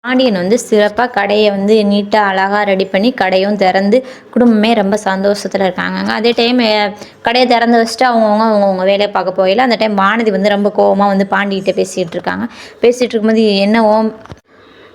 பாண்டியன் வந்து சிறப்பா கடைய வந்து நீட்டா, அழகா ரெடி பண்ணி கடையும் திறந்து, குடும்பமே ரொம்ப சந்தோஷத்துல இருக்காங்கங்க. அதே டைம் கடைய திறந்து வச்சுட்டு அவங்கவங்க வேலைய பார்க்க போகையில, அந்த டைம் வானதி வந்து ரொம்ப கோவமா வந்து பாண்டிகிட்ட பேசிட்டு இருக்காங்க. பேசிட்டு இருக்கும்போது, "என்ன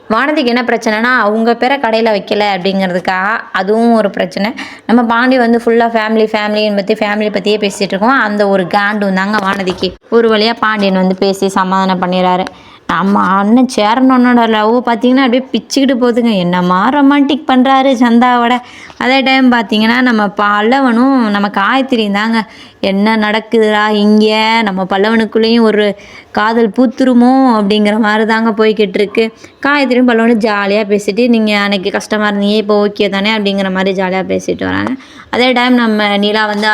வானதிக்கு என்ன பிரச்சனைனா, அவங்க பேர கடையில வைக்கல அப்படிங்கிறதுக்காக அதுவும் ஒரு பிரச்சனை. நம்ம பாண்டி வந்து ஃபுல்லா ஃபேமிலிய பத்தியே பேசிட்டு இருக்கோம். அந்த ஒரு காண்டும் தாங்க வானதிக்கு. ஒரு வழியா பாண்டியன் வந்து பேசி சமாதானம் பண்ணிறாரு. நம்ம அண்ணன் சேரனோட லவ் பார்த்தீங்கன்னா, அப்படியே பிச்சுக்கிட்டு போகுதுங்க. என்னம்மா ரொமான்டிக் பண்றாரு சந்தாவோட. அதே டைம் பார்த்தீங்கன்னா, நம்ம பல்லவனும் நம்ம காயத்ரியும் தாங்க. என்ன நடக்குதுடா இங்க? நம்ம பல்லவனுக்குள்ளேயும் ஒரு காதல் பூத்துருமோ? அப்படிங்கிற மாரி தாங்க போய்க்கிட்டு இருக்கு. காயத்ரியும் பல்லவனும் ஜாலியா பேசிட்டு, "நீங்க அன்னைக்கு கஷ்டமா இருந்தீங்க. இப்போ ஓகே தானே?" அப்படிங்கிற மாரி ஜாலியா பேசிட்டு வராங்க. அதே டைம் நம்ம நிலா வந்து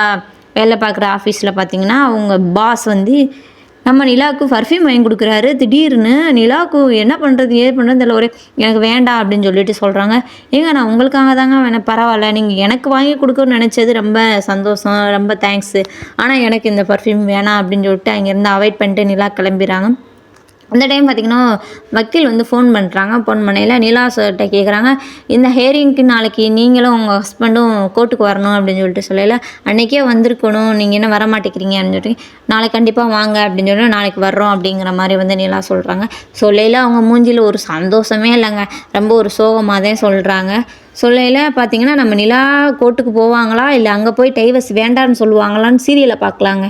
வேலை பார்க்குற ஆஃபீஸில பார்த்தீங்கன்னா, அவங்க பாஸ் வந்து நம்ம நிலாவுக்கு பர்ஃப்யூம் வாங்கி குடுக்குறாரு. திடீர்னு நிலாவுக்கு என்ன பண்ணுறது, ஏது பண்ணுறதுன்னு தெரியல. "எனக்கு வேண்டாம்" அப்படின்னு சொல்லிட்டு சொல்கிறாங்க. "ஏங்க நான் உங்களுக்காக தாங்க வேணாம் பரவாயில்ல. நீங்க எனக்கு வாங்கி குடுக்கணும்னு நெனச்சது ரொம்ப சந்தோஷம். ரொம்ப தேங்க்ஸு. ஆனா எனக்கு இந்த பர்ஃப்யூம் வேணாம்" அப்படின்னு சொல்லிட்டு அங்கேருந்து அவாய்ட் பண்ணிட்டு நிலா கிளம்பிறாங்க. அந்த டைம் பார்த்தீங்கன்னா, வக்கீல் வந்து ஃபோன் பண்ணுறாங்க. ஃபோன் பண்ணயில நிலா சார்ட்ட கேட்குறாங்க, "இந்த ஹியரிங்க்கு நாளைக்கு நீங்களும் உங்க ஹஸ்பண்டும் கோர்ட்டுக்கு வரணும்" அப்படின்னு சொல்லிட்டு சொல்லையில, "அன்னைக்கே வந்திருக்கணும். நீங்க என்ன வரமாட்டேங்கிறீங்க" அப்படின்னு சொல்லிட்டு, "நாளைக்கு கண்டிப்பா வாங்க" அப்படின்னு சொல்லி, "நாளைக்கு வர்றோம்" அப்படிங்கிற மாரி வந்து நிலா சொல்கிறாங்க. சொல்லையில அவங்க மூஞ்சில ஒரு சந்தோஷமே இல்லங்க. ரொம்ப ஒரு சோகமா தான் சொல்றாங்க. சொல்லையில பார்த்தீங்கன்னா, நம்ம நிலா கோர்ட்டுக்கு போவாங்களா? இல்ல அங்க போய் டைவர்ஸ் வேண்டான்னு சொல்லுவாங்களான்னு சீரியல பார்க்கலாங்க.